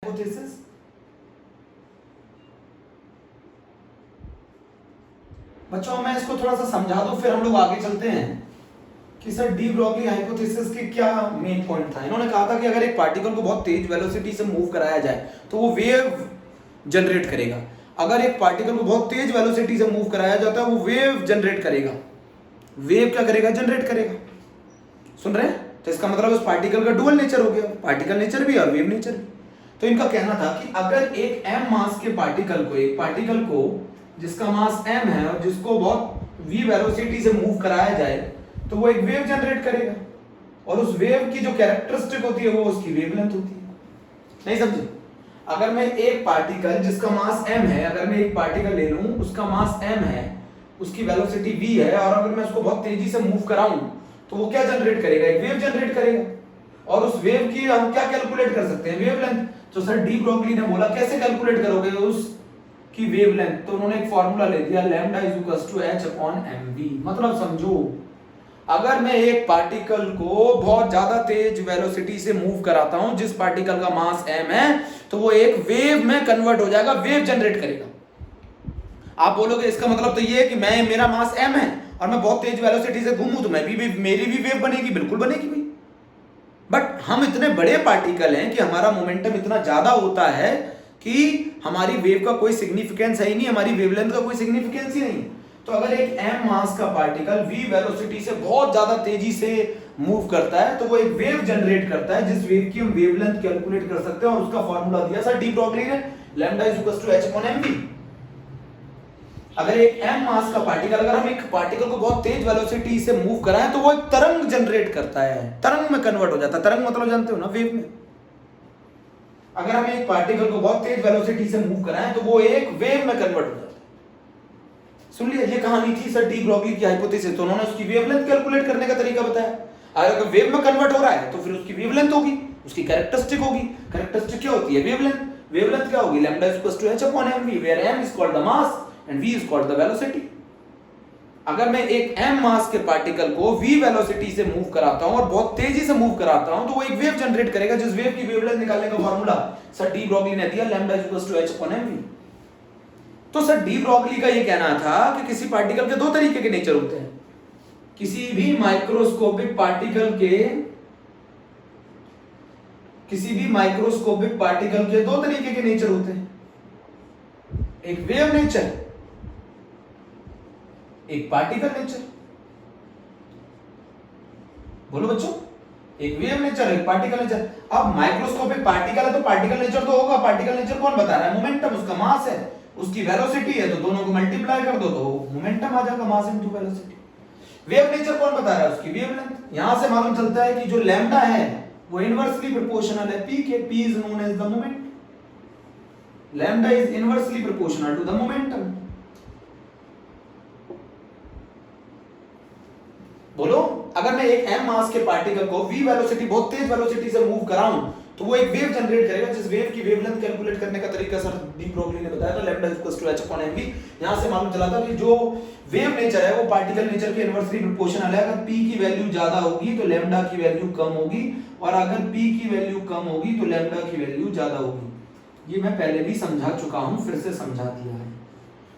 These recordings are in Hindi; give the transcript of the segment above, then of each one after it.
हाइपोथेसिस। बच्चों मैं इसको थोड़ा सा समझा दूं फिर हम लोग आगे चलते हैं कि सर डी ब्रोगली हाइपोथेसिस के क्या मेन पॉइंट था। इन्होंने कहा था कि अगर एक पार्टिकल को बहुत तेज वेलोसिटी से मूव कराया जाए तो वो वेव जनरेट करेगा। अगर एक पार्टिकल को बहुत तेज वेलोसिटी से मूव कराया जाता है वो वेव जनरेट करेगा। वेव क्या करेगा? जनरेट करेगा। सुन रहे हैं? तो इसका मतलब उस पार्टिकल का डुअल नेचर हो गया, पार्टिकल नेचर भी और वेव नेचर भी। तो इनका कहना था कि अगर एक m मास के पार्टिकल को, एक पार्टिकल को जिसका मास m है और जिसको बहुत v वेलोसिटी से मूव कराया जाए तो वो एक वेव जनरेट करेगा और उस वेव की जो कैरेक्टरिस्टिक होती है वो उसकी वेवलेंथ होती है। नहीं समझे? अगर मैं एक पार्टिकल जिसका मास m है, अगर मैं एक पार्टिकल ले लूं उसका मास m है, उसकी वेलोसिटी v है और अगर मैं उसको बहुत तेजी से मूव कराऊं तो वो क्या जनरेट करेगा? एक वेव जनरेट करेगा। और उस वेव की हम क्या कैलकुलेट कर सकते हैं? वेवलेंथ। तो सर डी ब्रोगली ने बोला कैसे कैलकुलेट करोगे उस की वेवलेंथ? तो उन्होंने एक फार्मूला ले दिया, lambda is equal to h upon mv। मतलब समझो, अगर मैं एक पार्टिकल को बहुत ज्यादा तेज वेलोसिटी से मूव कराता हूं, जिस पार्टिकल का मास m है, तो वो एक वेव में कन्वर्ट हो जाएगा, वेव जनरेट करेगा। आप बोलोगे इसका मतलब तो ये है कि मेरा मास m है और मैं बहुत तेज वेलोसिटी से घूमूं तो मेरी भी वेव बनेगी। बिल्कुल बनेगी भाई। बट हम इतने बड़े पार्टिकल हैं कि हमारा मोमेंटम इतना ज्यादा होता है कि हमारी वेव का कोई सिग्निफिकेंस है ही नहीं, हमारी वेवलेंथ का कोई सिग्निफिकेंस ही नहीं। तो अगर एक m मास का पार्टिकल v वेलोसिटी से बहुत ज्यादा तेजी से मूव करता है तो वो एक वेव जनरेट करता है, जिस वेव की हम वेवलेंथ कैलकुलेट कर सकते हैं और उसका फार्मूला दिया सर डी ब्रोगली ने, lambda is equal to h upon mv। अगर एक m मास का पार्टिकल, अगर हम एक पार्टिकल को बहुत तेज वेलोसिटी से मूव कराएं तो वो एक तरंग जनरेट करता है, तरंग में कन्वर्ट हो जाता है। तरंग मतलब जानते हो ना, वेव में। अगर हम एक पार्टिकल को बहुत तेज वेलोसिटी से मूव कराएं तो वो एक वेव में कन्वर्ट हो जाता है। सुन लिया? ये कहानी थी सर डी ब्रोगली की हाइपोथेसिस। तो उन्होंने उसकी वेवलेंथ कैलकुलेट करने का तरीका बताया। अगर वेव में कन्वर्ट हो रहा है तो फिर उसकी वेवलेंथ होगी, उसकी कैरेक्टरिस्टिक होगी। कैरेक्टरिस्टिक क्या होती है? वेवलेंथ। वेवलेंथ क्या होगी? Lambda is equal to h upon mv, where m is called the mass and v is called the velocity। अगर मैं एक m मास के पार्टिकल को v वेलोसिटी से मूव कराता हूं और बहुत तेजी से मूव कराता हूं तो वो एक वेव जनरेट करेगा, जिस वेव की वेवलेंथ निकालने का फार्मूला सर डी ब्रोगली ने दिया, lambda is equal to h upon mv। तो सर डी ब्रोगली का ये कहना था कि किसी पार्टिकल के दो तरीके के नेचर होते हैं। किसी भी माइक्रोस्कोपिक पार्टिकल के दो तरीके के नेचर होते हैं, एक वेव नेचर, एक पार्टिकल नेचर। बोलो बच्चों, एक वेव नेचर, एक पार्टिकल नेचर। अब माइक्रोस्कोपिक पार्टिकल है तो पार्टिकल नेचर तो होगा। पार्टिकल नेचर कौन बता रहा है? मोमेंटम। उसका मास है, उसकी वेलोसिटी है, तो दोनों को मल्टीप्लाई कर दो तो मोमेंटम आ जाएगा, mass into velocity. Wave nature कौन बता रहा है? उसकी वेवलेंथ। यहां से मालूम चलता है कि जो लैम्डा है वो इनवर्सली प्रोपोर्शनल है p के। p is known as the moment. Lambda is inversely proportional to the momentum. बोलो, अगर मैं एक m मास के पार्टिकल को v वेलोसिटी, बहुत तेज वेलोसिटी से मूव कराऊं तो वो एक वेव जनरेट करेगा, जिस वेव की वेवलेंथ कैलकुलेट करने का तरीका सर डी ब्रोगली ने बताया था, lambda is equal to h upon mv। यहां से मालूम चला था कि जो वेव नेचर है वो पार्टिकल नेचर के इनवर्सली प्रोपोर्शनल है। अगर p की वैल्यू ज्यादा होगी तो लैम्डा की वैल्यू कम होगी, और अगर p की वैल्यू कम होगी तो लैम्डा की वैल्यू ज्यादा होगी। ये मैं पहले भी समझा चुका हूं, फिर से समझा दिया है।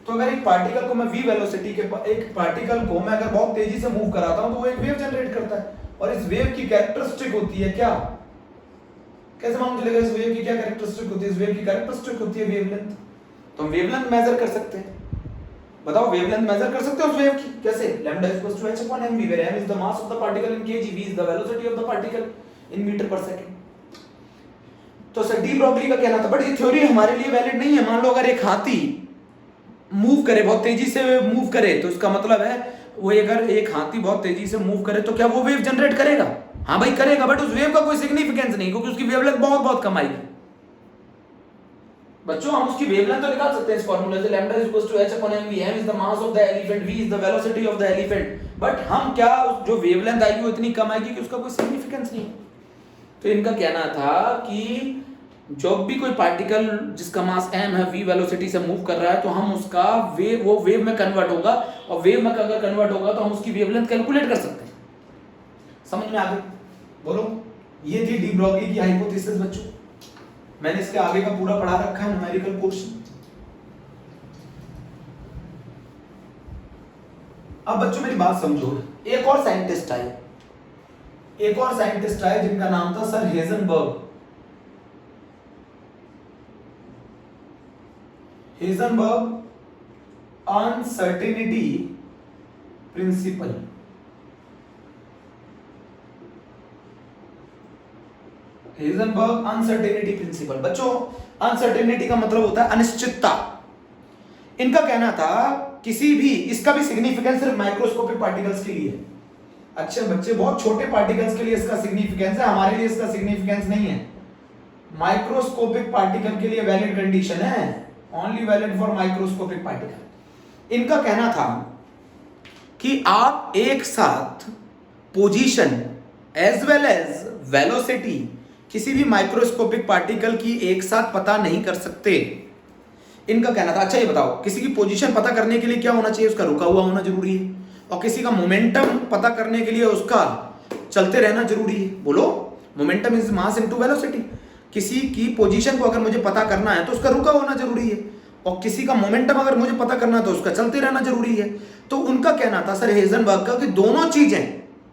तो अगर एक पार्टिकल को मैं v वेलोसिटी के, एक पार्टिकल को मैं अगर बहुत तेजी से मूव कराता हूं तो वो एक वेव जनरेट करता है, और इस वेव की कैरेक्टरिस्टिक होती है क्या? कैसे मालूम चलेगा इस वेव की क्या कैरेक्टरिस्टिक होती है? इस वेव की कैरेक्टरिस्टिक होती है वेवलेंथ। तो हम वेवलेंथ मेजर कर सकते हैं। बताओ, वेवलेंथ मेजर कर सकते हो उस वेव की कैसे? Lambda is equal to h upon mv, where m is the mass of the particle in kg, v is the velocity of the particle in metre per second. तो सर डी ब्रोगली का कहना था, बट ये थ्योरी हमारे लिए वैलिड नहीं है। मान लो अगर एक हाथी मूव करे, बहुत तेजी से मूव करे, तो इसका मतलब है वो अगर एक हाथी बहुत तेजी से मूव करे तो क्या वो वेव जनरेट करेगा? हाँ भाई करेगा, बट उस वेव का कोई सिग्निफिकेंस नहीं, क्योंकि उसकी वेवलेंथ बहुत बहुत कम आएगी। बच्चों, हम उसकी वेवलेंथ तो निकाल सकते हैं इस फार्मूले से, lambda is equal to h upon mv, m is the mass of the elephant, v is the velocity of the elephant. But हम क्या, जो वेवलेंथ आएगी वो इतनी कम आएगी कि उसका कोई सिग्निफिकेंस नहीं। तो इनका कहना था कि जब भी कोई पार्टिकल जिसका मास m है v वेलोसिटी से मूव कर रहा है तो हम उसका वो वेव में कन्वर्ट होगा, और वेव में अगर कन्वर्ट होगा तो हम उसकी वेवलेंथ कैलकुलेट कर सकते हैं। समझ में आ गई? बोलो, ये थी डी ब्रोगली की हाइपोथेसिस बच्चों। मैंने इसके आगे का पूरा पढ़ा रखा है, न्यूमेरिकल पोर्शन। अब बच्चों मेरी बात समझो, एक और साइंटिस्ट आए जिनका नाम था sir Heisenberg. Uncertainty principle. Heisenberg uncertainty principle. बच्चों अनसर्टेनिटी का मतलब होता है अनिश्चितता। इनका कहना था किसी भी, इसका भी सिग्निफिकेंस सिर्फ माइक्रोस्कोपिक पार्टिकल्स के लिए है। अच्छे बच्चे, बहुत छोटे पार्टिकल्स के लिए इसका सिग्निफिकेंस है, हमारे लिए इसका सिग्निफिकेंस नहीं है। माइक्रोस्कोपिक पार्टिकल के लिए वैलिड कंडीशन है, only valid for microscopic particle. इनका कहना था कि आप एक साथ position as well as velocity किसी भी माइक्रोस्कोपिक पार्टिकल की एक साथ पता नहीं कर सकते। इनका कहना था, अच्छा ये बताओ, किसी की पोजीशन पता करने के लिए क्या होना चाहिए? उसका रुका हुआ होना जरूरी है, और किसी का मोमेंटम पता करने के लिए उसका चलते रहना जरूरी है। बोलो, momentum is mass into velocity. किसी की पोजीशन को अगर मुझे पता करना है तो उसका रुका होना जरूरी है, और किसी का मोमेंटम अगर मुझे पता करना है तो उसका चलते रहना जरूरी है। तो उनका कहना था सर हेजनबर्ग का कि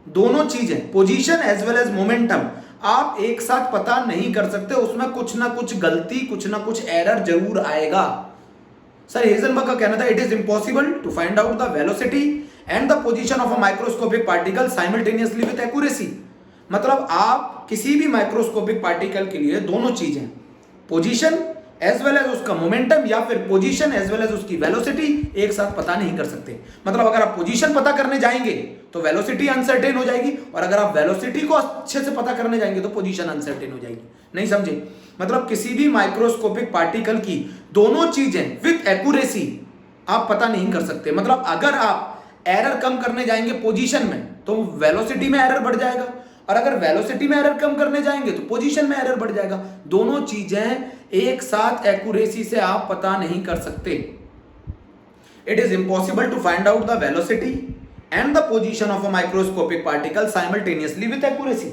दोनों चीजें position as well as momentum आप एक साथ पता नहीं कर सकते, उसमें कुछ ना कुछ गलती, कुछ ना कुछ एरर जरूर आएगा। सर हेजनबर्ग का कहना था it is impossible to find out the velocity and the position of a microscopic particle simultaneously with accuracy. मतलब आप किसी भी माइक्रोस्कोपिक पार्टिकल के लिए दोनों चीजें, पोजीशन एज वेल एज उसका मोमेंटम या फिर पोजीशन एज वेल एज उसकी वेलोसिटी एक साथ पता नहीं कर सकते। मतलब अगर आप पोजीशन पता करने जाएंगे तो वेलोसिटी अनसर्टेन हो जाएगी, और अगर आप वेलोसिटी को अच्छे से पता करने जाएंगे तो पोजीशन अनसर्टेन हो जाएगी। नहीं समझे? मतलब किसी भी माइक्रोस्कोपिक पार्टिकल की दोनों चीजें विथ एक्यूरेसी आप पता नहीं कर सकते। मतलब अगर आप एरर कम करने जाएंगे पोजीशन में तो वेलोसिटी में एरर बढ़ जाएगा, और अगर वेलोसिटी में एरर कम करने जाएंगे तो पोजीशन में एरर बढ़ जाएगा। दोनों चीजें एक साथ एक्यूरेसी से आप पता नहीं कर सकते। It is impossible to find out the velocity and the position of a microscopic particle simultaneously with accuracy.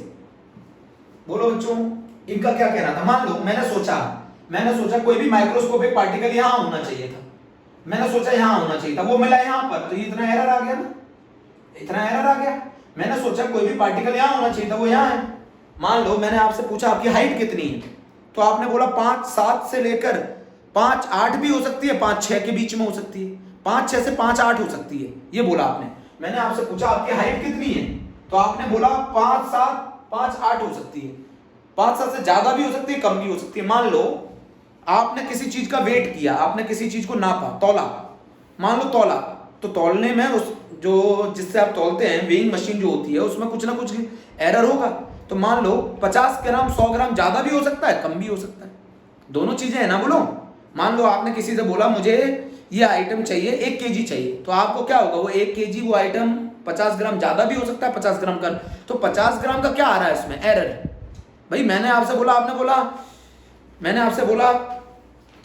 बोलो बच्चों, इनका क्या कहना था? मान लो मैंने सोचा कोई भी माइक्रोस्कोपिक पार्टिकल यहां होना चाहिए था, मैंने सोचा यहां होना चाहिए था, वो मिला यहां पर, तो इतना एरर आ गया ना, इतना एरर आ गया। मैंने सोचा कोई भी पार्टिकल यहां होना चाहिए था, वो यहां है। मान लो मैंने आपसे पूछा आपकी हाइट कितनी है, तो आपने बोला 5'7" से लेकर 5'8" भी हो सकती है, 5'6" के बीच में हो सकती है, 5'6" से 5'8" हो सकती है, ये बोला आपने। मैंने आपसे पूछा आपकी हाइट कितनी है, तो आपने बोला 5'7", 5'8" हो सकती है, 5'7" से ज्यादा भी हो सकती है, कम भी हो सकती है। मान लो आपने किसी चीज का वेट किया, आपने किसी चीज को नापा, तौला, मान लो तौला, तो तौलने में उस जो जिससे आप तौलते हैं वेइंग मशीन जो होती है उसमें कुछ ना कुछ एरर होगा। तो मान लो 50 ग्राम 100 ग्राम ज्यादा भी हो सकता है, कम भी हो सकता है, दोनों चीजें है ना। बोलो, मान लो आपने किसी से बोला मुझे ये आइटम चाहिए 1 kg चाहिए, तो आपको क्या होगा, वो 1 kg वो आइटम 50 ग्राम ज्यादा भी हो सकता है, 50 ग्राम का, तो 50 ग्राम का क्या आ रहा है इसमें? एरर। भाई मैंने आपसे बोला, मैंने आपसे बोला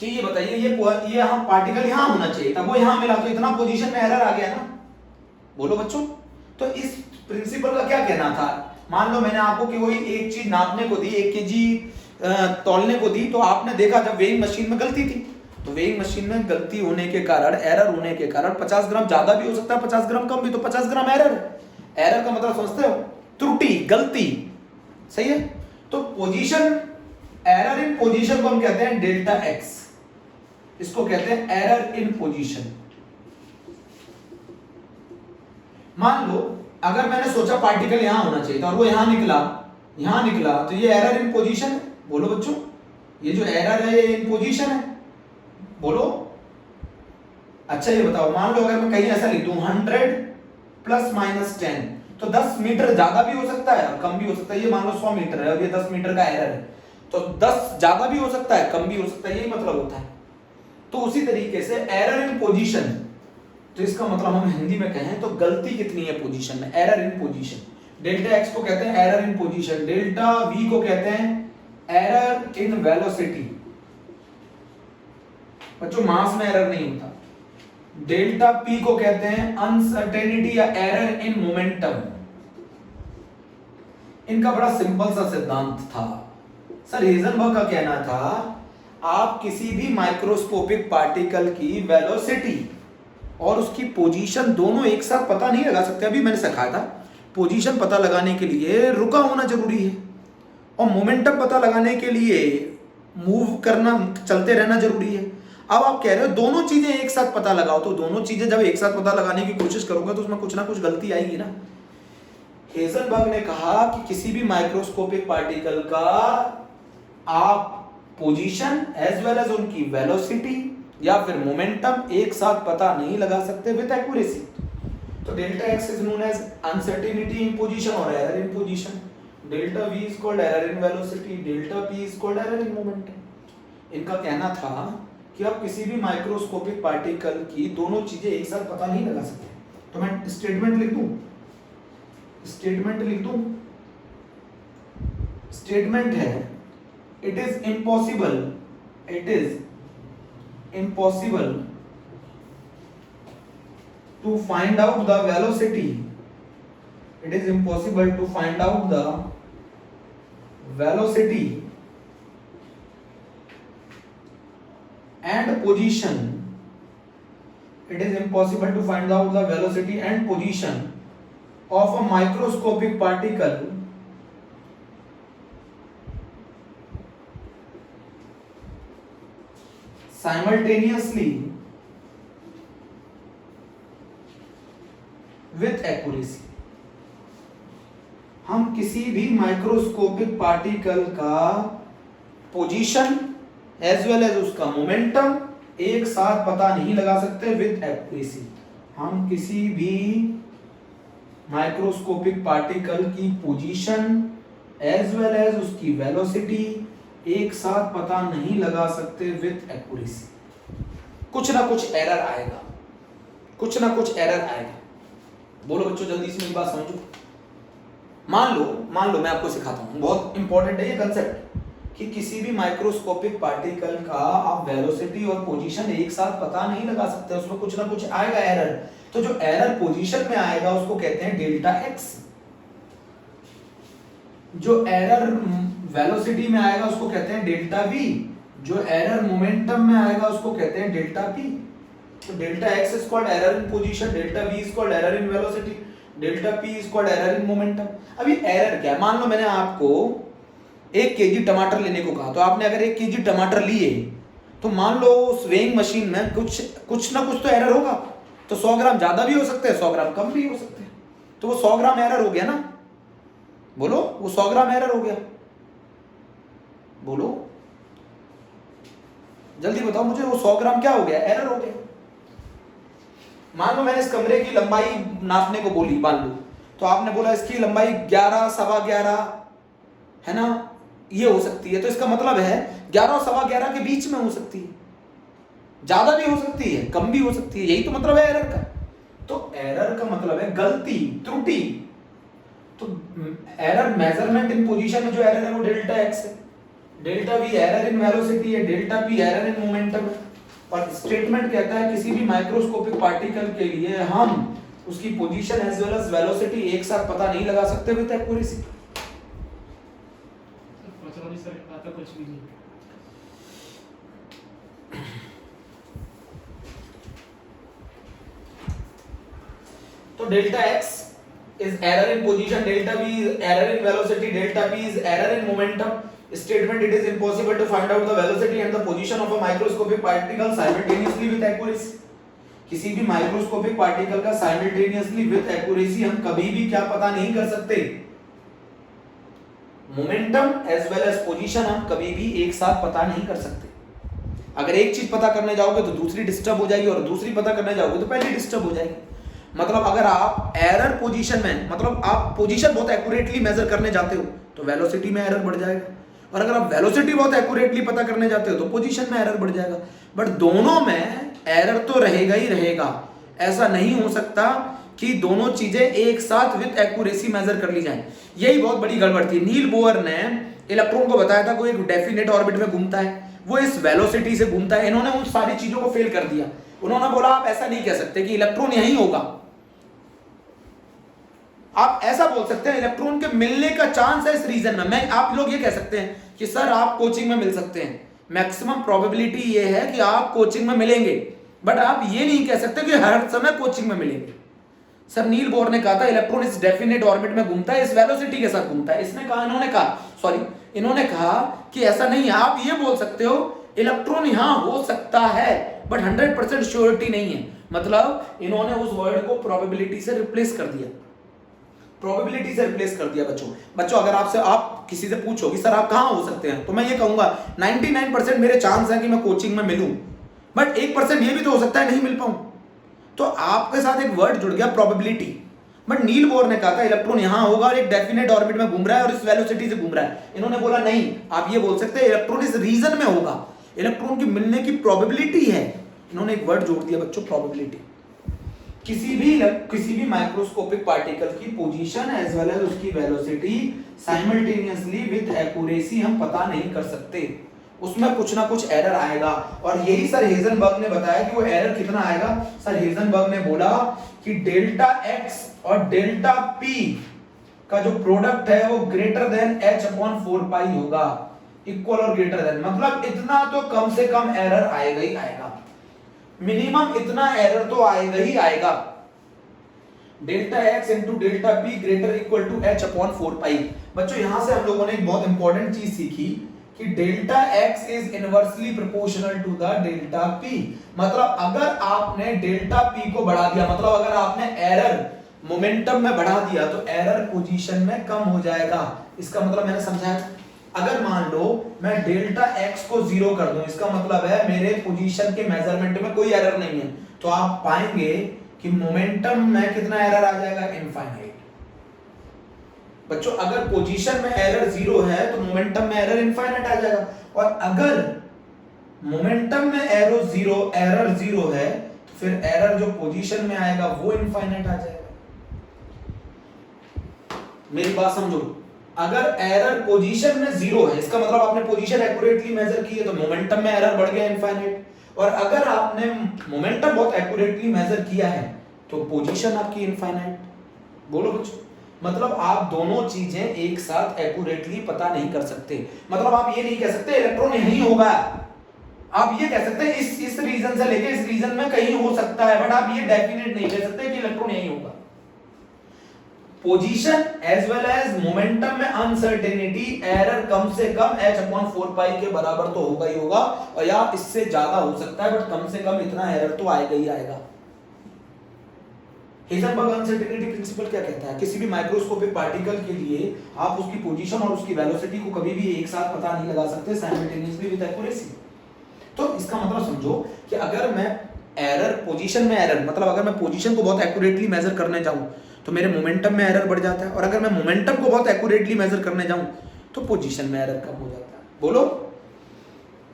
कि ये बताइए ये यहाँ पार्टिकल यहाँ होना चाहिए था, वो यहाँ मिला, तो इतना पोजीशन में एरर आ गया ना। बोलो बच्चों, तो इस प्रिंसिपल का क्या कहना था? मान लो मैंने आपको कि कोई एक चीज नापने को दी, 1 kg तौलने को दी, तो आपने देखा जब वेइंग मशीन में गलती थी, तो वेइंग मशीन में गलती होने के कारण, एरर होने के कारण 50 ग्राम ज्यादा भी हो सकता है, 50 ग्राम कम भी, तो 50 ग्राम एरर। एरर का मतलब समझते हो? त्रुटि, गलती, सही है। तो पोजीशन, एरर इन पोजीशन को हम कहते हैं डेल्टा एक्स, इसको कहते हैं एरर इन पोजीशन। मान लो अगर मैंने सोचा पार्टिकल यहां होना चाहिए था और वो यहां निकला, तो ये एरर इन पोजीशन है। बोलो बच्चों, ये जो एरर है ये इन पोजीशन है। बोलो, अच्छा ये बताओ, मान लो अगर मैं कहीं ऐसा लिख दूं 100 ± 10, तो 10 मीटर ज्यादा भी हो सकता है और कम भी हो सकता है। ये मान लो 100 मीटर है और ये 10 मीटर का एरर है, तो 10 ज्यादा भी हो सकता है, कम भी हो सकता है, यही मतलब होता है। तो उसी तरीके से एरर इन पोजीशन, तो इसका मतलब हम हिंदी में कहें तो गलती कितनी है पोजीशन में, error in position. Delta x को कहते हैं error in position, delta we को कहते हैं एरर इन वेलोसिटी। बच्चों मास में एरर नहीं होता। डेल्टा पी को कहते हैं अनसर्टेनिटी या एरर इन मोमेंटम। इनका बड़ा सिंपल सा सिद्धांत था, सर हेजनबर्ग का कहना था आप किसी भी माइक्रोस्कोपिक पार्टिकल की वेलोसिटी और उसकी पोजीशन दोनों एक साथ पता नहीं लगा सकते। अभी मैंने सिखाया था पोजीशन पता लगाने के लिए रुका होना जरूरी है और मोमेंटम पता लगाने के लिए मूव करना, चलते रहना जरूरी है। अब आप कह रहे हो दोनों चीजें एक साथ पता लगाओ, तो दोनों चीजें जब एक साथ पता लगाने की कोशिश करोगे तो उसमें कुछ ना कुछ गलती आएगी ना। हेजनबर्ग ने कहा कि किसी भी माइक्रोस्कोपिक पार्टिकल का आप पोजीशन एज वेल एज उनकी वेलोसिटी या फिर मोमेंटम एक साथ पता नहीं लगा सकते विद एक्यूरेसी। तो delta x is known as uncertainty in position और error in position, delta v is called error in velocity, delta p is called error in momentum. इनका कहना था कि आप किसी भी माइक्रोस्कोपिक पार्टिकल की दोनों चीजें एक साथ पता नहीं लगा सकते। तो मैं स्टेटमेंट लिख दूं, स्टेटमेंट है it is impossible to find out the velocity, it is impossible to find out the velocity and position, it is impossible to find out the velocity and position of a microscopic particle simultaneously with accuracy। हम किसी भी माइक्रोस्कोपिक पार्टिकल का पोजीशन एज वेल एज उसका मोमेंटम एक साथ पता नहीं लगा सकते विद एक्यूरेसी। हम किसी भी माइक्रोस्कोपिक पार्टिकल की पोजीशन एज वेल एज उसकी वेलोसिटी एक साथ पता नहीं लगा सकते विद एक्यूरेसी। कुछ ना कुछ एरर आएगा, कुछ ना कुछ एरर आएगा। बोलो बच्चों जल्दी से मेरी बात समझो। मान लो मैं आपको सिखाता हूं, बहुत इंपॉर्टेंट है ये कंसेप्ट कि किसी भी माइक्रोस्कोपिक पार्टिकल का आप वेलोसिटी और पोजीशन एक साथ पता नहीं लगा सकते, उसमें कुछ ना कुछ आएगा एरर। तो जो एरर पोजीशन में आएगा उसको कहते हैं डेल्टा एक्स, जो एरर वेलोसिटी में आएगा उसको कहते हैं डेल्टा वी, जो एरर मोमेंटम में आएगा उसको कहते हैं डेल्टा पी। तो delta x is called error in position, delta v is called error in velocity, delta p is called error in momentum. अभी एरर क्या है? मान लो मैंने आपको 1 केजी टमाटर लेने को कहा, तो आपने अगर 1 केजी टमाटर लिए तो मान लो उस वेइंग मशीन में कुछ ना कुछ तो एरर होगा। तो 100 ग्राम ज्यादा भी हो सकते हैं, 100 ग्राम कम भी हो सकते हैं। तो वो 100 ग्राम एरर हो गया ना, बोलो वो 100 ग्राम एरर हो गया। बोलो जल्दी बताओ मुझे, वो 100 ग्राम क्या हो गया? एरर हो गया। मान लो मैंने इस कमरे की लंबाई नापने को बोली, मान लो, तो आपने बोला इसकी लंबाई 11 सवा 11 है ना, ये हो सकती है। तो इसका मतलब है 11 और सवा 11 के बीच में हो सकती है, ज्यादा भी हो सकती है, कम भी हो सकती है। यही तो मतलब है एरर का। तो एरर का मतलब है गलती, त्रुटि। तो एरर मेजरमेंट इन पोजीशन में जो एरर है वो डेल्टा एक्स है, delta v error in velocity है, delta p error in momentum है। और स्टेटमेंट कहता है किसी भी माइक्रोस्कोपिक पार्टिकल के लिए हम उसकी position as well as velocity एक साथ पता नहीं लगा सकते विद एक्यूरेसी। कुछ भी नहीं। तो delta x is error in position, delta v is error in velocity, delta p is error in momentum. Statement: it is impossible to find out the velocity and the position of a microscopic particle simultaneously with accuracy. किसी भी माइक्रोस्कोपिक पार्टिकल का साइमल्टेनियसली विद एक्यूरेसी हम कभी भी क्या पता नहीं कर सकते? Momentum as well as position हम कभी भी एक साथ पता नहीं कर सकते। अगर एक चीज पता करने जाओगे तो दूसरी डिस्टर्ब हो जाएगी, और दूसरी पता करने जाओगे तो पहली डिस्टर्ब हो जाएगी। मतलब अगर आप एरर पोजीशन में, मतलब आप पोजीशन बहुत एक्यूरेटली मेजर करने जाते हो तो वेलोसिटी में एरर बढ़ जाएगा, और अगर आप वेलोसिटी बहुत एक्यूरेटली पता करने जाते हो तो पोजीशन में एरर बढ़ जाएगा। बट दोनों में एरर तो रहेगा ही रहेगा। ऐसा नहीं हो सकता कि दोनों चीजें एक साथ विद एक्यूरेसी मेजर कर ली जाए। यही बहुत बड़ी गड़बड़ थी। नील बोयर ने इलेक्ट्रॉन को बताया था कोई एक डेफिनेट ऑर्बिट में घूमता है, वो इस वेलोसिटी से घूमता है। इन्होंने उन सारी चीजों को फेल कर दिया। उन्होंने बोला आप ऐसा नहीं कह सकते कि इलेक्ट्रॉन यहीं होगा, आप ऐसा बोल सकते हैं इलेक्ट्रॉन के मिलने का चांस है इस रीजन में। मैं आप लोग ये कह सकते हैं कि सर आप कोचिंग में मिल सकते हैं, मैक्सिमम प्रोबेबिलिटी ये है कि आप कोचिंग में मिलेंगे, बट आप ये नहीं कह सकते कि हर समय कोचिंग में मिलेंगे। सर नील बोर ने कहा था इलेक्ट्रॉन इस डेफिनेट ऑर्बिट में घूमता है, इस वेलोसिटी के साथ घूमता है। इसने कहा, इन्होंने कहा कि ऐसा नहीं है। आप ये बोल सकते हो इलेक्ट्रॉन यहां हो सकता है, बट 100% श्योरिटी नहीं है। मतलब इन्होंने उस वर्ड को प्रोबेबिलिटी से रिप्लेस कर दिया, बच्चों अगर आप किसी से पूछो कि सर आप कहां हो सकते हैं, तो मैं ये कहूंगा 99% मेरे चांस है कि मैं कोचिंग में मिलूं, बट 1% ये भी तो हो सकता है नहीं मिल पाऊं। तो आपके साथ एक वर्ड जुड़ गया प्रोबेबिलिटी। बट नील बोर ने कहा था इलेक्ट्रॉन यहां होगा और एक डेफिनेट ऑर्बिट में घूम रहा है और इस वेलोसिटी से घूम रहा है। इन्होंने बोला नहीं, आप ये बोल सकते हैं इलेक्ट्रॉन इस रीजन में होगा, इलेक्ट्रॉन की मिलने की प्रोबेबिलिटी है। इन्होंने एक वर्ड जोड़ दिया बच्चों, प्रोबेबिलिटी। किसी भी माइक्रोस्कोपिक पार्टिकल की पोजीशन एज वेल एज उसकी वेलोसिटी साइमल्टेनियसली विद एक्यूरेसी हम पता नहीं कर सकते, उसमें कुछ ना कुछ एरर आएगा। और यही सर हेजनबर्ग ने बताया कि वो एरर कितना आएगा। सर हेजनबर्ग ने बोला कि डेल्टा एक्स और डेल्टा पी का जो प्रोडक्ट है वो ग्रेटर देन h/4 होगा, इक्वल और ग्रेटर देन, मतलब इतना तो कम से कम एरर आएगा ही आएगा, मिनिमम इतना एरर तो आएगा ही आएगा। Delta x into delta p greater equal to h/4। बच्चों यहां से हम लोगों ने एक बहुत इंपॉर्टेंट चीज सीखी कि delta x is inversely proportional to the delta p. मतलब अगर आपने डेल्टा पी को बढ़ा दिया, मतलब अगर आपने एरर मोमेंटम में बढ़ा दिया, तो एरर पोजीशन में कम हो जाएगा। इसका मतलब मैंने समझाया, अगर मान लो मैं डेल्टा एक्स को 0 कर दूं, इसका मतलब है मेरे पोजीशन के मेजरमेंट में कोई एरर नहीं है, तो आप पाएंगे कि मोमेंटम में कितना एरर आ जाएगा, इनफाइनाइट। बच्चों अगर पोजीशन में एरर 0 है तो मोमेंटम में एरर इनफाइनाइट आ जाएगा, और अगर मोमेंटम में एरर 0 है तो फिर एरर जो पोजीशन में आएगा वो इनफाइनाइट आ जाएगा। मेरी बात समझो, अगर एरर पोजीशन में 0 है, इसका मतलब आपने पोजीशन एक्यूरेटली मेजर की है, तो मोमेंटम में एरर बढ़ गया इनफाइनाइट। और अगर आपने मोमेंटम बहुत एक्यूरेटली मेजर किया है तो पोजीशन आपकी इनफाइनाइट। बोलो बच्चों, मतलब आप दोनों चीजें एक साथ एक्यूरेटली पता नहीं कर सकते। मतलब आप ये नहीं कह सकते इलेक्ट्रॉन यहीं होगा, आप ये कह सकते हैं इस रीजन से लेके इस रीजन में कहीं हो सकता है, बट आप ये डेफिनेट नहीं कह सकते कि इलेक्ट्रॉन यहीं होगा। Position as well as momentum में अनसर्टेनिटी, एरर कम से कम h/4 के बराबर तो होगा ही होगा, और या इससे ज्यादा हो सकता है, बट कम से कम इतना एरर तो आएगा ही आएगा। हेजनबर्ग अनसर्टेनिटी प्रिंसिपल क्या कहता है, किसी भी माइक्रोस्कोपिक पार्टिकल के लिए आप उसकी पोजीशन और उसकी वेलोसिटी को कभी भी एक साथ पता नहीं लगा सकते साइमल्टेनियसली विद एक्यूरेसी। तो इसका मतलब समझो कि अगर मैं पोजीशन में एरर, मतलब अगर मैं पोजीशन को बहुत एक्यूरेटली मेजर करने जाऊं तो मेरे मोमेंटम में एरर बढ़ जाता है, और अगर मैं मोमेंटम को बहुत एक्यूरेटली मेजर करने जाऊं तो पोजीशन में एरर कम हो जाता है। बोलो,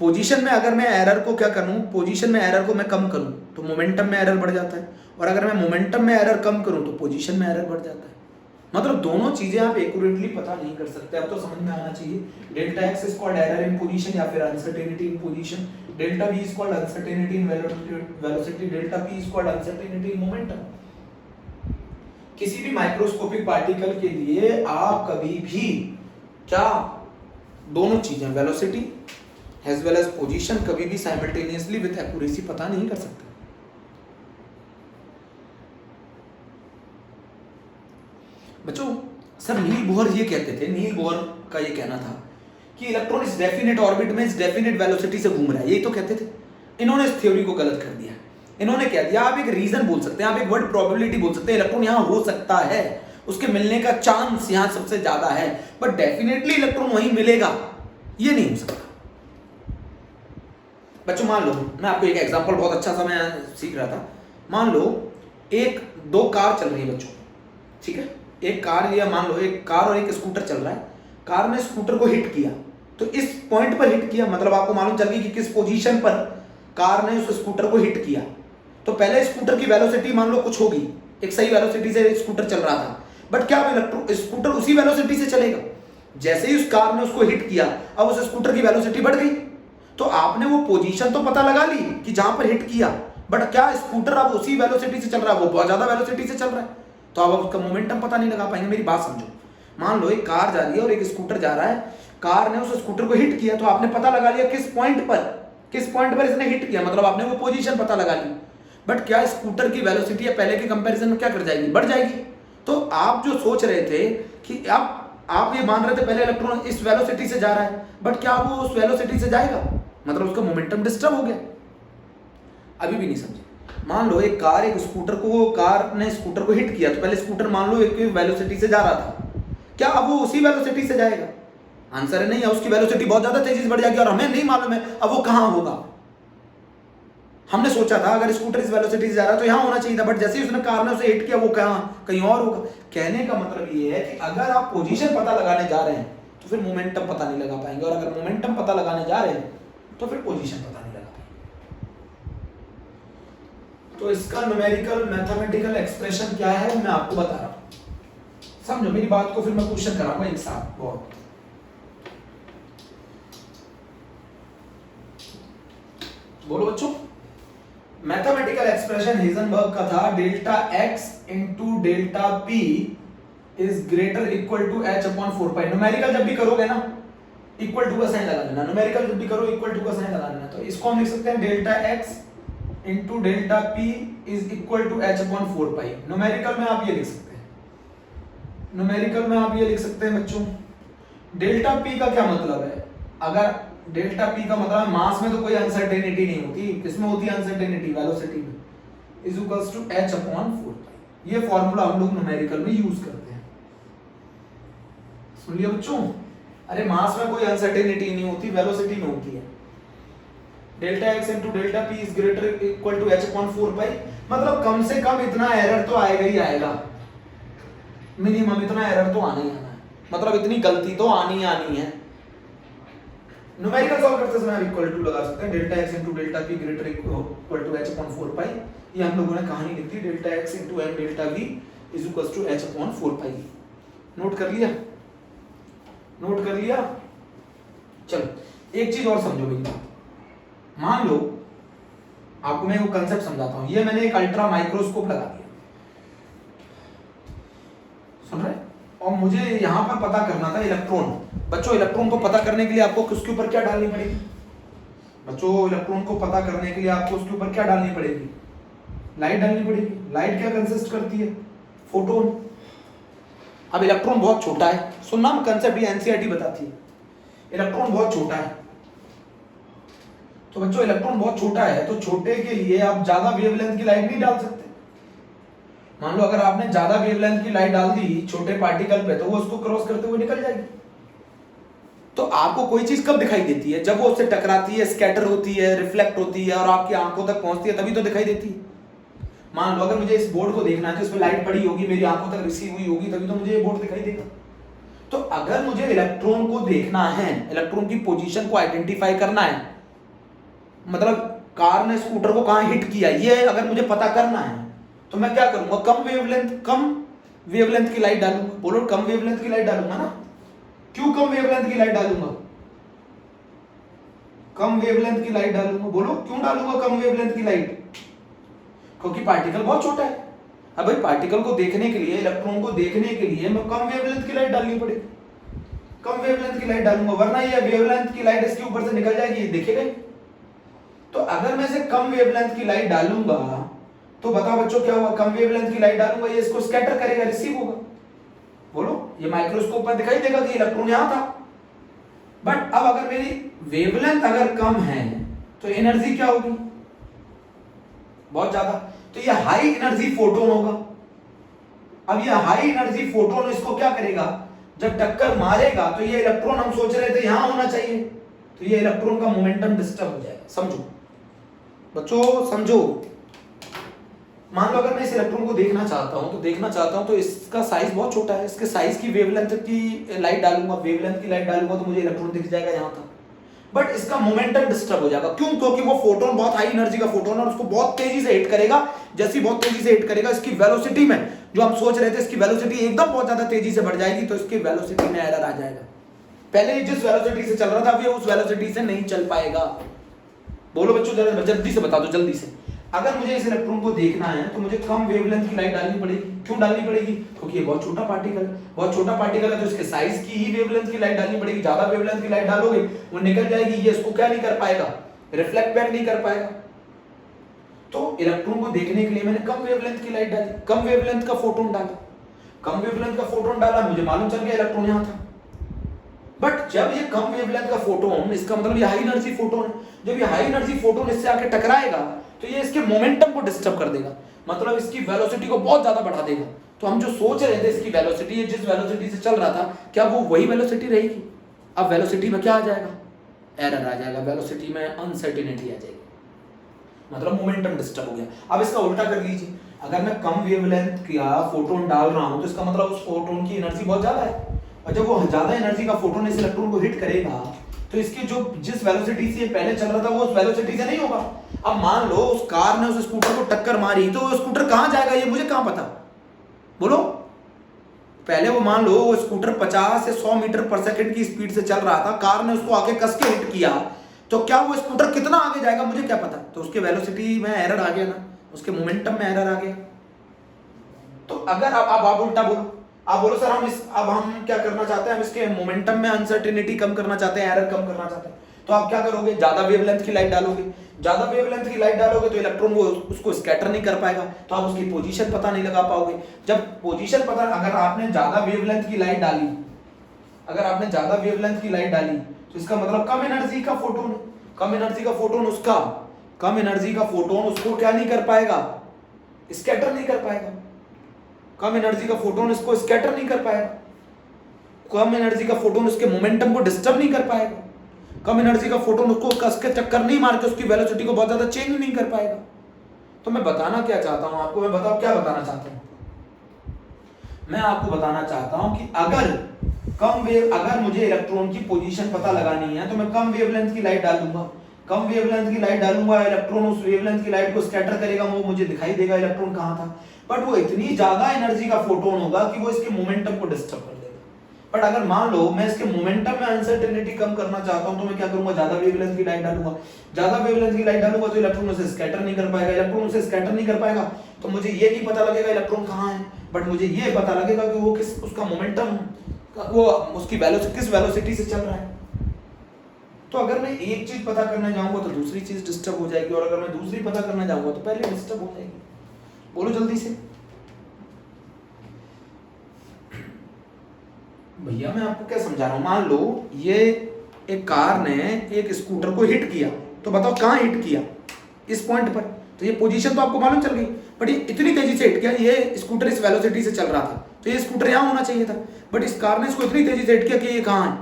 पोजीशन में अगर मैं एरर को क्या करूं, पोजीशन में एरर को मैं कम करूं तो मोमेंटम में एरर बढ़ जाता है, और अगर मैं मोमेंटम में एरर कम करूं तो पोजीशन में एरर बढ़ जाता है। मतलब दोनों चीजें आप एक्यूरेटली पता नहीं कर सकते। अब तो समझ में आना चाहिए, delta x is called error in position या फिर uncertainty in position, delta v is called uncertainty in velocity, delta p is called uncertainty in momentum. किसी भी माइक्रोस्कोपिक पार्टिकल के लिए आप कभी भी क्या दोनों चीजें velocity as well as position कभी भी साइमल्टेनियसली विद एक्यूरेसी पता नहीं कर सकते। बच्चों सर नील बोहर ये कहते थे, नील बोहर का ये कहना था कि इलेक्ट्रॉन इस डेफिनेट ऑर्बिट में इस डेफिनेट वेलोसिटी से घूम रहा है, यही तो कहते थे। इन्होंने इस थ्योरी को गलत कर दिया। इन्होंने क्या दिया, आप एक रीजन बोल सकते हैं, आप एक वर्ड प्रोबेबिलिटी बोल सकते हैं, इलेक्ट्रॉन यहां हो सकता है, उसके मिलने का चांस यहां सबसे ज्यादा है, बट डेफिनेटली इलेक्ट्रॉन वहीं मिलेगा ये नहीं हो सकता। बच्चों मान लो, मैं आपको एक एग्जांपल बहुत अच्छा सा मैं सीख रहा था। मान लो दो कार चल रही है बच्चों, ठीक है, एक कार लिया, मान लो एक कार और एक स्कूटर चल रहा है। कार ने स्कूटर को हिट किया, तो इस पॉइंट पर हिट किया, मतलब आपको मालूम चल गई कि किस पोजीशन पर कार ने उस स्कूटर को हिट किया। तो पहले स्कूटर की वेलोसिटी मान लो कुछ होगी, एक सही वेलोसिटी से स्कूटर चल रहा था, बट क्या स्कूटर उसी वेलोसिटी से चलेगा? जैसे ही उस कार ने उसको हिट किया, अब उस स्कूटर की वेलोसिटी बढ़ गई। तो आपने वो पोजीशन तो पता लगा ली कि जहां पर हिट किया, बट क्या स्कूटर अब उसी वेलोसिटी से चल रहा है, वो बहुत ज्यादा वेलोसिटी से चल रहा है, तो अब उसका मोमेंटम पता नहीं लगा पाएंगे। मेरी बात समझो, मान लो एक कार जा रही है और एक स्कूटर जा रहा है। कार ने उस स्कूटर को हिट किया, तो आपने पता लगा लिया किस पॉइंट पर इसने हिट किया, मतलब आपने वो पोजीशन पता लगा ली। बट क्या स्कूटर की वेलोसिटी पहले के कंपैरिजन में क्या कर जाएगी, बढ़ जाएगी। तो आप जो सोच रहे थे कि आप ये मान रहे थे पहले इलेक्ट्रॉन इस वेलोसिटी से जा रहा है, बट क्या वो उस वेलोसिटी से जाएगा, मतलब उसका मोमेंटम डिस्टर्ब हो गया। अभी भी नहीं समझे। मान लो एक कार ने स्कूटर को हिट किया, तो पहले स्कूटर मान लो एक वेलोसिटी से जा रहा था, क्या अब वो उसी वेलोसिटी से जाएगा? आंसर है नहीं है, उसकी वेलोसिटी बहुत ज्यादा तेजी से बढ़ जाएगी और हमें नहीं मालूम है अब वो कहां होगा। हमने सोचा था अगर स्कूटर इस वेलोसिटी से जा रहा है तो यहां होना चाहिए था, बट जैसे ही उसने कार ने उसे हिट किया वो कहीं और होगा। कहने का मतलब ये है कि अगर आप पोजीशन पता लगाने जा रहे हैं तो फिर मोमेंटम पता नहीं लगा पाएंगे, और अगर मोमेंटम पता लगाने जा रहे हैं तो फिर पोजीशन पता नहीं लगा पाएंगे। तो इसका न्यूमेरिकल मैथमेटिकल एक्सप्रेशन क्या है मैं आपको बता रहा हूं, समझो मेरी बात को, फिर मैं क्वेश्चन कराऊंगा एक साथ। बहुत बोलो बच्चों। मैथमेटिकल एक्सप्रेशन हेजनबर्ग का था delta x into delta p is greater equal to h upon 4 pi. Numerical जब भी करोगे ना इक्वल टू का साइन लगा लेना, न्यूमेरिकल जब भी करो इक्वल टू का साइन लगा लेना। तो इसको हम लिख सकते हैं delta x into delta p is equal to h upon 4 pi. Numerical में आप ये लिख सकते हैं, बच्चों डेल्टा p का क्या मतलब है, अगर डेल्टा p का मतलब मास में तो कोई अनसर्टेनिटी नहीं होती, किसमें होती है अनसर्टेनिटी, वेलोसिटी में, is equals to h upon 4 pi. ये फार्मूला हम लोग न्यूमेरिकल में यूज करते हैं, सुन लिया बच्चों। अरे मास में कोई अनसर्टेनिटी नहीं होती, वेलोसिटी में होती है। Delta x into delta p is greater equal to h upon 4 pi, मतलब कम से कम इतना एरर तो आएगा ही आएगा, मिनिमम इतना एरर तो आना ही आना है, मतलब इतनी गलती तो आनी है। न्यूमेरिकल सॉल्व करते समय आप इक्वल टू लगा सकते हैं, delta x into delta p greater equal to h upon 4 pi. ये हम लोगों ने कहानी लिख दी, delta x into m delta v is equal to h upon 4 pi. Note कर लिया। चलो एक चीज और समझो मेरी बात। मान लो आपको मैं वो कांसेप्ट समझाता हूं, ये मैंने एक अल्ट्रा माइक्रोस्कोप लगा दिया, सुन रहे, और मुझे यहां पर पता करना था इलेक्ट्रॉन। बच्चों इलेक्ट्रॉन को पता करने के लिए आपको उसके ऊपर क्या डालनी पड़ेगी, लाइट डालनी पड़ेगी। लाइट क्या कंसिस्ट करती है, फोटोन। अब इलेक्ट्रॉन बहुत छोटा है, सुनना कंसेप्ट ये एनसीईआरटी बताती है, इलेक्ट्रॉन बहुत छोटा है। तो बच्चों इलेक्ट्रॉन बहुत छोटा है, तो छोटे के लिए आप ज्यादा वेवलेंथ की लाइट नहीं डाल सकते। मान लो अगर आपने ज्यादा वेवलेंथ की लाइट डाल दी छोटे पार्टिकल पे, तो वो उसको क्रॉस करते हुए निकल जाएगी। तो आपको कोई चीज कब दिखाई देती है, जब वो उससे टकराती है, स्कैटर होती है, रिफ्लेक्ट होती है और आपकी आंखों तक पहुंचती है, तभी तो दिखाई देती है। मान लो अगर मुझे इस बोर्ड को देखना है तो इसमें लाइट पड़ी होगी, मेरी आंखों तक रिसीव हुई होगी, तभी तो मुझे ये बोर्ड दिखाई देगा। तो अगर मुझे इलेक्ट्रॉन को देखना है, इलेक्ट्रॉन की पोजीशन को आइडेंटिफाई करना है, मतलब कार ने स्कूटर को कहां हिट किया, ये अगर मुझे पता करना है, तो मैं क्या करूंगा, कम वेवलेंथ की लाइट डालूंगा। बोलो कम वेवलेंथ की लाइट डालूंगा ना। क्यों कम वेवलेंथ की लाइट डालूंगा, बोलो क्यों डालूंगा कम वेवलेंथ की लाइट, क्योंकि पार्टिकल बहुत छोटा है। अब भाई पार्टिकल को देखने के लिए, इलेक्ट्रॉन को देखने के लिए मैं कम वेवलेंथ की लाइट डालनी पड़ेगी, कम वेवलेंथ की लाइट डालूंगा, वरना ये वेवलेंथ की लाइट इसके ऊपर से निकल जाएगी, ये दिखेगा। तो अगर मैं इसे कम वेवलेंथ की लाइट डालूंगा तो बताओ बच्चों क्या हुआ, कम वेवलेंथ की लाइट डालूंगा, ये इसको स्कैटर करेगा, रिसीव होगा। बोलो ये माइक्रोस्कोप में दिखाई देगा कि इलेक्ट्रॉन यहां था। बट अब अगर मेरी वेवलेंथ अगर कम है तो एनर्जी क्या होगी, बहुत ज्यादा, तो ये हाई एनर्जी फोटोन होगा। अब ये हाई एनर्जी फोटोन इसको क्या करेगा, जब टक्कर मारेगा तो ये इलेक्ट्रॉन, हम सोच रहे थे यहां होना चाहिए, तो ये इलेक्ट्रॉन का मोमेंटम डिस्टर्ब हो जाएगा। समझो बच्चों, समझो। मान लो अगर मैं इस इलेक्ट्रॉन को देखना चाहता हूं तो इसका साइज बहुत छोटा है, इसके साइज की वेवलेंथ की लाइट डालूंगा, तो मुझे इलेक्ट्रॉन दिख जाएगा यहां तक, बट इसका मोमेंटम डिस्टर्ब हो जाएगा। क्यों, क्योंकि वो फोटोन बहुत हाई एनर्जी का फोटोन है और उसको बहुत तेजी से हिट करेगा। जैसे बहुत तेजी से हिट करेगा, इसकी वेलोसिटी में, जो हम सोच रहे थे इसकी वेलोसिटी एकदम बहुत ज्यादा तेजी से बढ़ जाएगी, तो इसकी वेलोसिटी में एरर आ जाएगा। पहले जिस वेलोसिटी से चल रहा था, अब ये उस वेलोसिटी से नहीं चल पाएगा। बोलो बच्चों जल्दी से बता दो, जल्दी से। अगर मुझे इस इलेक्ट्रॉन को देखना है तो मुझे कम वेवलेंथ की लाइट डालनी पड़ेगी। क्यों डालनी पड़ेगी? क्योंकि ये बहुत छोटा पार्टिकल है, बहुत छोटा पार्टिकल है तो इसके साइज की ही वेवलेंथ की लाइट डालनी पड़ेगी। ज्यादा वेवलेंथ की लाइट डालोगे वो निकल जाएगी, ये इसको क्या नहीं कर पाएगा, रिफ्लेक्ट बैक नहीं कर पाएगा। तो इलेक्ट्रॉन को देखने के लिए मैंने कम वेवलेंथ की लाइट डाली, कम वेवलेंथ का फोटोन डाला, कम वेवलेंथ का फोटोन डाला, मुझे मालूम चल गया इलेक्ट्रॉन यहां था। बट जब ये कम वेवलेंथ का फोटोन, इसका मतलब ये हाई एनर्जी फोटोन है, जब ये हाई एनर्जी फोटोन इससे आके टकराएगा तो ये इसके मोमेंटम को डिस्टर्ब कर देगा, मतलब इसकी वेलोसिटी को बहुत ज्यादा बढ़ा देगा। तो हम जो सोच रहे थे इसकी वेलोसिटी, ये जिस वेलोसिटी से चल रहा था, क्या वो वही वेलोसिटी रहेगी? अब वेलोसिटी में क्या आ जाएगा? एरर आ जाएगा, वेलोसिटी में अनसर्टेनिटी आ जाएगी, मतलब मोमेंटम डिस्टर्ब हो गया। अब इसका उल्टा कर लीजिए, अगर मैं कम वेवलेंथ का फोटोन डाल रहा हूं तो इसका मतलब उस फोटोन की एनर्जी बहुत ज्यादा है, और जब वो ज्यादा एनर्जी का फोटोन इस इलेक्ट्रॉन को हिट करेगा तो इसकी जो जिस वेलोसिटी से पहले चल रहा था वो उस वेलोसिटी से नहीं होगा। अब मान लो उस कार ने उस स्कूटर को टक्कर मारी तो वो स्कूटर कहां जाएगा ये मुझे कहां पता? बोलो। पहले वो मान लो वो स्कूटर 50 से 100 मीटर पर सेकंड की स्पीड से चल रहा था, कार ने उसको आगे कस के हिट किया, तो क्या वो स्कूटर कितना आगे जाएगा मुझे क्या पता? तो उसके वेलोसिटी में एरर आ गया ना, उसके मोमेंटम में एरर आ गया। तो अगर आप उल्टा बोलो, आप बोलो सर अब हम क्या करना चाहते हैं, हम इसके मोमेंटम में अनसर्टेनिटी कम करना चाहते हैं, एरर कम करना चाहते हैं, तो आप क्या करोगे? ज्यादा वेवलेंथ की लाइट डालोगे। ज्यादा वेवलेंथ की लाइट डालोगे तो इलेक्ट्रॉन वो उसको स्कैटर नहीं कर पाएगा, तो आप उसकी पोजीशन पता नहीं लगा पाओगे। जब पोजीशन पता, अगर आपने ज्यादा वेवलेंथ की लाइट डाली, अगर आपने ज्यादा वेवलेंथ की लाइट डाली तो इसका मतलब कम एनर्जी का फोटोन, कम एनर्जी का फोटोन उसका, कम एनर्जी का फोटोन उसको क्या नहीं कर पाएगा? स्कैटर नहीं कर पाएगा। कम एनर्जी का फोटोन इसको स्कैटर नहीं कर पाएगा, कम एनर्जी का फोटोन उसके मोमेंटम को डिस्टर्ब नहीं कर पाएगा, कम एनर्जी का फोटोन उसको कस के चक्कर नहीं मार के उसकी वेलोसिटी को बहुत ज्यादा चेंज नहीं कर पाएगा। तो मैं बताना क्या चाहता हूं आपको, मैं बताओ क्या बताना चाहता हूं? मैं आपको बताना चाहता हूं कि अगर मुझे इलेक्ट्रॉन की पोजीशन पता लगानी है तो मैं कम वेवलेंथ की लाइट डाल दूंगा, कम वेवलेंथ की लाइट डालूंगा, इलेक्ट्रॉन उस वेवलेंथ की लाइट को स्कैटर करेगा, वो मुझे दिखाई देगा इलेक्ट्रॉन कहां था। बट वो इतनी ज्यादा एनर्जी का फोटोन होगा कि वो इसके मोमेंटम को डिस्टर्ब कर देगा। बट अगर मान लो मैं इसके मोमेंटम में अनसर्टेनिटी कम करना चाहता हूं तो मैं क्या करूंगा? ज्यादा वेवलेंथ की लाइट डालूंगा। ज्यादा वेवलेंथ की लाइट डालूंगा तो इलेक्ट्रॉन उसे स्कैटर नहीं कर पाएगा, इलेक्ट्रॉन उसे स्कैटर नहीं कर पाएगा तो मुझे ये नहीं पता लगेगा इलेक्ट्रॉन कहां है, बट मुझे ये पता लगेगा कि वो किस, उसका मोमेंटम, वो उसकी वेलोसिटी किस वेलोसिटी से चल रहा है। तो अगर मैं एक चीज पता करने जाऊंगा तो दूसरी चीज डिस्टर्ब हो जाएगी, और अगर मैं दूसरी पता करने जाऊंगा तो पहले डिस्टर्ब हो जाएगी। बोलो जल्दी से भैया, मैं आपको क्या समझा रहा हूं। मान लो ये एक कार ने एक स्कूटर को हिट किया, तो बताओ कहां हिट किया? इस पॉइंट पर। तो ये पोजीशन तो आपको मालूम चल गई, बट ये इतनी तेजी से हिट किया, ये स्कूटर इस वेलोसिटी से चल रहा था तो ये स्कूटर यहां होना चाहिए था, बट इस कार ने इसको इतनी तेजी से हिट किया कि ये कहां है।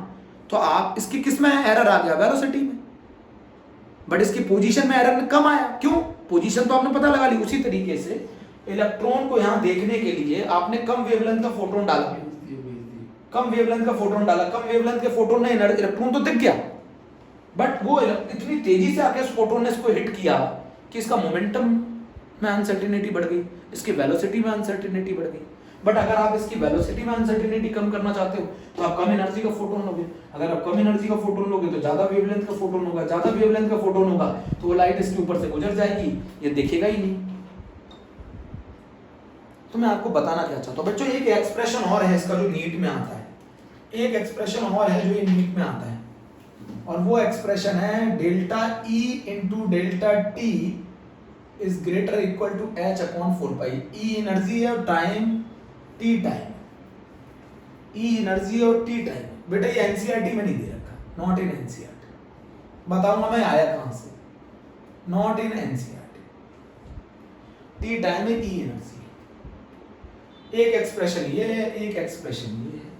तो आप इसकी किस में एरर आ गया? वेलोसिटी में। बट इसकी पोजीशन में एरर कम आया, क्यों? पोजीशन तो आपने पता लगा ली। उसी तरीके से इलेक्ट्रॉन को यहां देखने के लिए आपने कम वेवलेंथ का फोटोन डाला, कम वेवलेंथ का फोटोन डाला, कम वेवलेंथ के फोटोन ने इलेक्ट्रॉन तो दिख गया, बट वो इतनी तेजी से आके उस फोटोन ने इसको हिट किया कि इसका मोमेंटम में अनसर्टेनिटी बढ़ गई, इसकी वेलोसिटी में अनसर्टेनिटी बढ़ गई। बट अगर आप इसकी वेलोसिटी में अनसर्टेनिटी कम करना चाहते हो तो आप कम एनर्जी का फोटोन लोगे। अगर आप कम एनर्जी का फोटोन लोगे तो ज्यादा वेवलेंथ का फोटोन होगा, ज्यादा वेवलेंथ का फोटोन होगा तो वो लाइट इसके ऊपर से गुजर जाएगी, ये दिखेगा ही नहीं। तो मैं आपको बताना क्या चाहता हूं बच्चों, एक एक्सप्रेशन और है इसका जो नीट में आता है, एक एक्सप्रेशन और है जो ये नीट में आता है, और वो एक्सप्रेशन है delta E into delta t is greater equal to h upon 4 E energy है और time t time, E energy और t टाइम। बेटा ये एनसीईआरटी में नहीं दे रखा, नॉट इन एनसीईआरटी। बताऊंगा मैं आया कहां से, not in NCERT. t time है, E एनर्जी। एक एक्सप्रेशन ये है, एक एक्सप्रेशन ये है।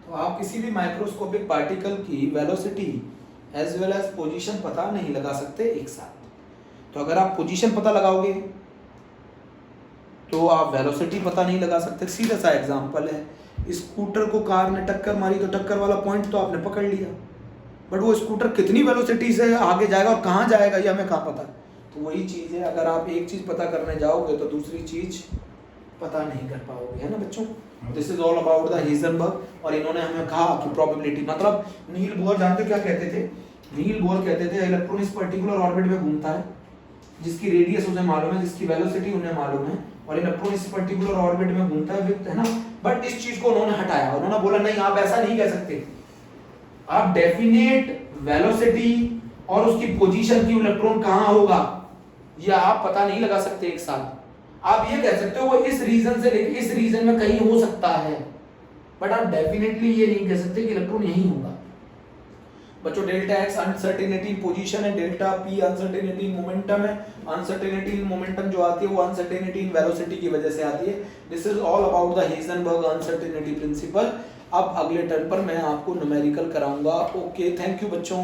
तो आप किसी भी माइक्रोस्कोपिक पार्टिकल की velocity as well as position पता नहीं लगा सकते एक साथ। तो अगर आप पोजीशन पता लगाओगे तो आप वेलोसिटी पता नहीं लगा सकते। सीधा सा एग्जांपल है, स्कूटर को कार ने टक्कर मारी तो टक्कर वाला पॉइंट तो आपने पकड़ लिया, बट वो स्कूटर कितनी वेलोसिटी से आगे जाएगा और कहां जाएगा ये हमें कहां पता। तो वही चीज है, अगर आप एक चीज पता करने जाओगे तो दूसरी चीज पता नहीं कर पाओगे, है ना बच्चों। This is all about the Heisenberg. और इन्होंने हमें कहा कि प्रोबेबिलिटी, मतलब नील बोहर जानते क्या कहते थे नील बोर कहते थे इलेक्ट्रॉन इस पर्टिकुलर ऑर्बिट में घूमता है जिसकी रेडियस उन्हें मालूम है, जिसकी वेलोसिटी उन्हें मालूम है, और इलेक्ट्रॉन इस पर्टिकुलर ऑर्बिट में घूमता है विद, है ना। बट इस चीज को उन्होंने हटाया, उन्होंने बोला नहीं आप ऐसा नहीं कह सकते, आप डेफिनेट वेलोसिटी और उसकी पोजीशन की इलेक्ट्रॉन कहां होगा ये आप पता नहीं लगा सकते एक साथ। आप ये कह सकते हो वो इस रीजन से लेकर इस रीजन में कहीं हो सकता है, बट आप डेफिनेटली ये नहीं कह सकते कि इलेक्ट्रॉन यहीं होगा। बच्चों डेल्टा एक्स अनसर्टेनिटी पोजीशन है, डेल्टा पी अनसर्टेनिटी मोमेंटम है। अनसर्टेनिटी इन मोमेंटम जो आती है वो अनसर्टेनिटी इन वेलोसिटी की वजह से आती है। This is all about the Heisenberg uncertainty principle. अब अगले टर्म पर मैं आपको न्यूमेरिकल कराऊंगा। ओके, थैंक यू बच्चों।